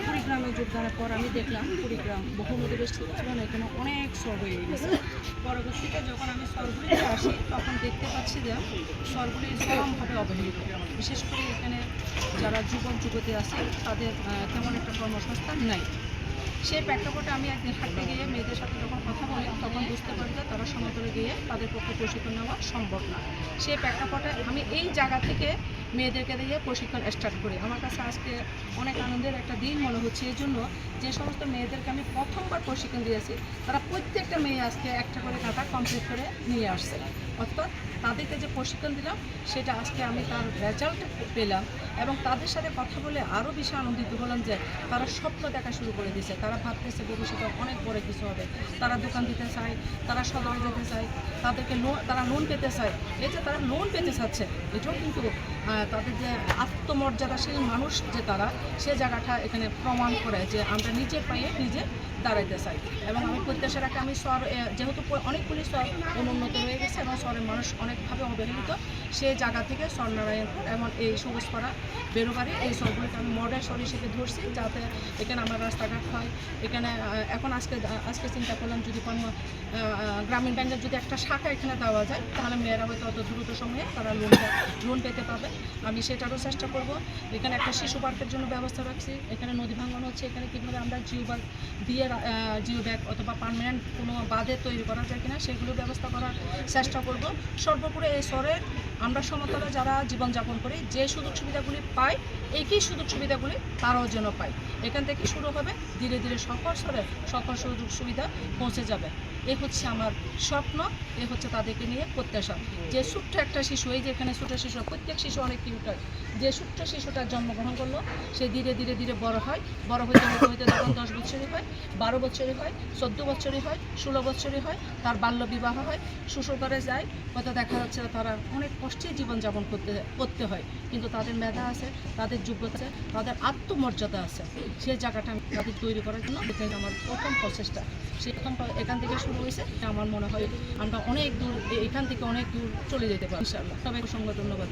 কুড়িগ্রামে যোগদানের পর আমি দেখলাম কুড়িগ্রাম বহুমুখী বেষ্টিত ছিল না, এখানে অনেক সর হয়ে গেছে। পরবর্তীতে যখন আমি সরগুলিতে আসি তখন দেখতে পাচ্ছি যে সরগুলি চরমভাবে অবহেলিত। বিশেষ করে এখানে যারা যুবক যুবতী আছে তাদের তেমন একটা কর্মসংস্থান নাই। সেই প্রেক্ষাপটে আমি একদিন হাঁটতে গিয়ে মেয়েদের সাথে যখন কথা বলি তখন বুঝতে পারি যে তারা সমতলে গিয়ে তাদের পক্ষে প্রশিক্ষণ নেওয়া সম্ভব না। সেই প্রেক্ষাপটে আমি এই জায়গা থেকে মেয়েদেরকে দিয়ে প্রশিক্ষণ স্টার্ট করি। আমার কাছে আজকে অনেক আনন্দের একটা দিন মনে হচ্ছে। এই জন্য যে সমস্ত মেয়েদেরকে আমি প্রথমবার প্রশিক্ষণ দিয়েছি তারা প্রত্যেকটা মেয়ে আজকে একটা করে কাটা কমপ্লিট করে নিয়ে আসছে। অর্থাৎ তাদেরকে যে প্রশিক্ষণ দিলাম সেটা আজকে আমি তার রেজাল্ট পেলাম এবং তাদের সাথে কথা বলে আরও বেশি আনন্দিত হলাম যে তারা স্বপ্ন দেখা শুরু করে দিয়েছে। তারা ভাবতেছে ভবিষ্যতে অনেক বড় কিছু হবে, তারা দোকান দিতে চায়, তারা সদরে যেতে চায়, তাদেরকে তারা লোন পেতে চায়। এই যে তারা লোন পেতে চাচ্ছে এটাও কিন্তু তাদের যে আত্মমর্যাদাশীল মানুষ যে তারা সে জায়গাটা এখানে প্রমাণ করে যে আমরা নিজের পায়ে নিজে দাঁড়াইতে চাই। এবং আমি প্রত্যাশা রাখি আমি শহর যেহেতু অনেকগুলি শহর অনুন্নত হয়ে গেছে এবং শহরের মানুষ অনেকভাবে অবহেলিত, সেই জায়গা থেকে স্বর্ণারায়ণপুর এবং এই সবুজপাড়া বেরোবাড়ি এই শহরগুলিকে আমি মডেল শহর হিসেবে ধরছি, যাতে এখানে আমার রাস্তাঘাট হয়। এখানে এখন আজকে চিন্তা করলাম যদি কোনো গ্রামীণ ব্যাংকের যদি একটা শাখা এখানে দেওয়া যায় তাহলে মেয়েরা হয়তো অত দ্রুত সময়ে তারা লোন পেতে পাবে। আমি সেটারও চেষ্টা করব। এখানে একটা শিশু পার্কের জন্য ব্যবস্থা রাখছি। এখানে নদী ভাঙন হচ্ছে, এখানে কীভাবে আমরা জিও ব্যাগ অথবা পার্মানেন্ট কোনো বাঁধে তৈরি করা যায় কিনা সেগুলোর ব্যবস্থা করার চেষ্টা করব। সর্বোপরি এই শহরের আমরা সমতলে যারা জীবনযাপন করি যে সুযোগ সুবিধাগুলি পাই একই সুযোগ সুবিধাগুলি তারাও যেন পায়। এখান থেকে শুরু হবে, ধীরে ধীরে সকল স্তরে সকল সুযোগ সুবিধা পৌঁছে যাবে। এ হচ্ছে আমার স্বপ্ন, এ হচ্ছে তাদেরকে নিয়ে প্রত্যাশা। যে ছোট্ট একটা শিশু, এই যে এখানে ছোটো শিশু, প্রত্যেক শিশু অনেক কিউট হয়, যে ছোট্ট শিশুটা জন্মগ্রহণ করলো সে ধীরে ধীরে ধীরে বড় হয়, বড় হইতে হইতে তখন 10 বছরই হয়, 12 বছরই হয়, 14 বছরই হয়, 16 বছরই হয়, তার বাল্য বিবাহ হয়, শ্বশুরঘরে যায়, হয়তো দেখা যাচ্ছে তারা অনেক কষ্টে জীবনযাপন করতে হয়, কিন্তু তাদের মেধা আছে, তাদের যোগ্যতা আছে, তাদের আত্মমর্যাদা আছে। সেই জায়গাটা তাদের তৈরি করার জন্য আমার প্রথম প্রচেষ্টা। সেই প্রথম এখান থেকে শুরু হয়েছে। আমার মনে হয় আমরা অনেক দূর, এখান থেকে অনেক দূর চলে যেতে পারি ইনশাআল্লাহ। সবাইকে অসংখ্য ধন্যবাদ।